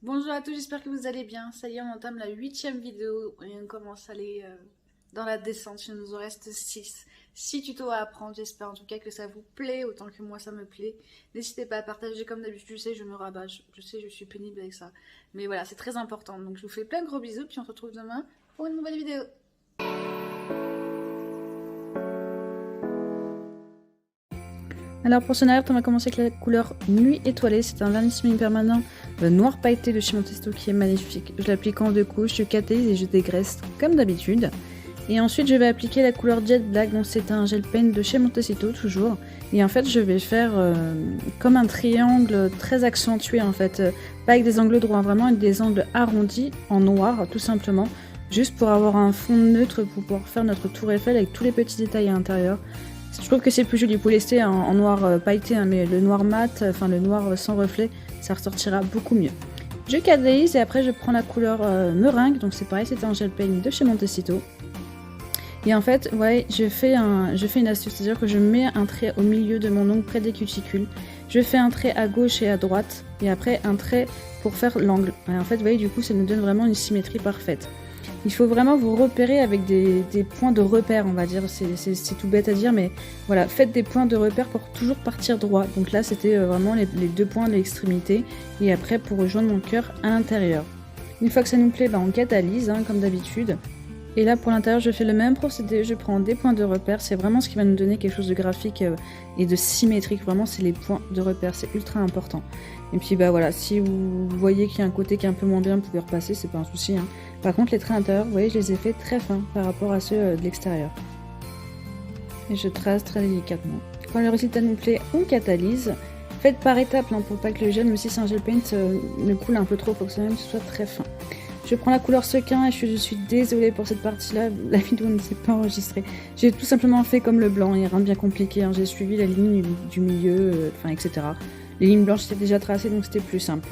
Bonjour à tous, j'espère que vous allez bien. Ça y est, on entame la 8e vidéo et on commence à aller dans la descente. Il nous en reste 6. 6 tutos à apprendre, j'espère en tout cas que ça vous plaît autant que moi ça me plaît. N'hésitez pas à partager comme d'habitude, je sais, je me rabats, je sais, je suis pénible avec ça. Mais voilà, c'est très important. Donc je vous fais plein de gros bisous, puis on se retrouve demain pour une nouvelle vidéo. Alors pour ce alerte, on va commencer avec la couleur Nuit étoilée. C'est un vernis semi-permanent noir pailleté de chez Montesto qui est magnifique. Je l'applique en 2 couches, je catalyse et je dégraisse comme d'habitude. Et ensuite je vais appliquer la couleur Jet Black, donc c'est un gel paint de chez Montecito toujours. Et en fait je vais faire comme un triangle très accentué en fait. Pas avec des angles droits, vraiment avec des angles arrondis en noir tout simplement. Juste pour avoir un fond neutre pour pouvoir faire notre tour Eiffel avec tous les petits détails à l'intérieur. Je trouve que c'est plus joli. Vous pouvez laisser en noir pailleté, hein, mais le noir mat, enfin le noir sans reflet, ça ressortira beaucoup mieux. Je catalyse et après je prends la couleur meringue, donc c'est pareil, c'est un gel paint de chez Montecito. Et en fait, ouais, je fais une astuce, c'est-à-dire que je mets un trait au milieu de mon ongle près des cuticules. Je fais un trait à gauche et à droite, et après un trait pour faire l'angle. Et en fait, vous voyez, du coup, ça nous donne vraiment une symétrie parfaite. Il faut vraiment vous repérer avec des points de repère, on va dire. C'est tout bête à dire, mais voilà, faites des points de repère pour toujours partir droit. Donc là, c'était vraiment les 2 points de l'extrémité, et après pour rejoindre mon cœur à l'intérieur. Une fois que ça nous plaît, on catalyse, hein, comme d'habitude. Et là, pour l'intérieur, je fais le même procédé. Je prends des points de repère. C'est vraiment ce qui va nous donner quelque chose de graphique et de symétrique. Vraiment, c'est les points de repère. C'est ultra important. Et puis, bah voilà, si vous voyez qu'il y a un côté qui est un peu moins bien, vous pouvez repasser. C'est pas un souci, hein. Par contre, les traits intérieurs, vous voyez, je les ai fait très fins par rapport à ceux de l'extérieur. Et je trace très délicatement. Quand le résultat nous plaît, on catalyse. Faites par étapes, hein, pour pas que le gel, même si c'est un gel paint, ne coule un peu trop. Il faut que ça même soit très fin. Je prends la couleur sequin et je suis désolée pour cette partie-là, la vidéo ne s'est pas enregistrée. J'ai tout simplement fait comme le blanc, il n'y a rien de bien compliqué, hein. J'ai suivi la ligne du milieu, etc. Les lignes blanches étaient déjà tracées, donc c'était plus simple.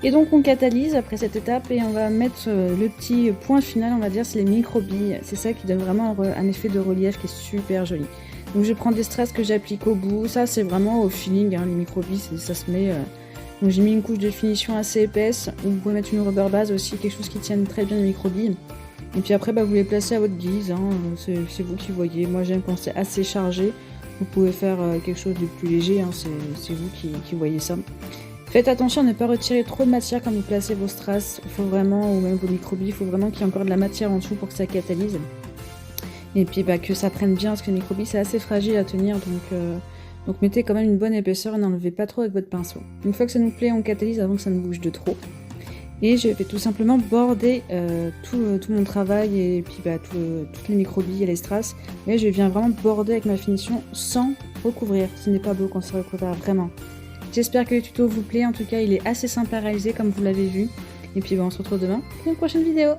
Et donc on catalyse après cette étape et on va mettre le petit point final, on va dire, c'est les micro-billes. C'est ça qui donne vraiment un effet de relief qui est super joli. Donc je prends des strass que j'applique au bout, ça c'est vraiment au feeling, hein, les micro-billes, ça se met... Donc j'ai mis une couche de finition assez épaisse, vous pouvez mettre une rubber base aussi, quelque chose qui tienne très bien les micro-billes. Et puis après, vous les placez à votre guise, hein, c'est vous qui voyez. Moi j'aime quand c'est assez chargé, vous pouvez faire quelque chose de plus léger, hein, c'est vous qui voyez ça. Faites attention à ne pas retirer trop de matière quand vous placez vos strass, il faut vraiment, ou même vos micro-billes, il faut vraiment qu'il y ait encore de la matière en dessous pour que ça catalyse. Et puis que ça prenne bien, parce que les micro-billes c'est assez fragile à tenir, donc mettez quand même une bonne épaisseur et n'enlevez pas trop avec votre pinceau. Une fois que ça nous plaît, on catalyse avant que ça ne bouge de trop. Et je vais tout simplement border tout mon travail et puis toutes les micro-billes et les strass. Et je viens vraiment border avec ma finition sans recouvrir. Ce n'est pas beau quand ça recouvre vraiment. J'espère que le tuto vous plaît. En tout cas, il est assez simple à réaliser comme vous l'avez vu. Et puis on se retrouve demain pour une prochaine vidéo.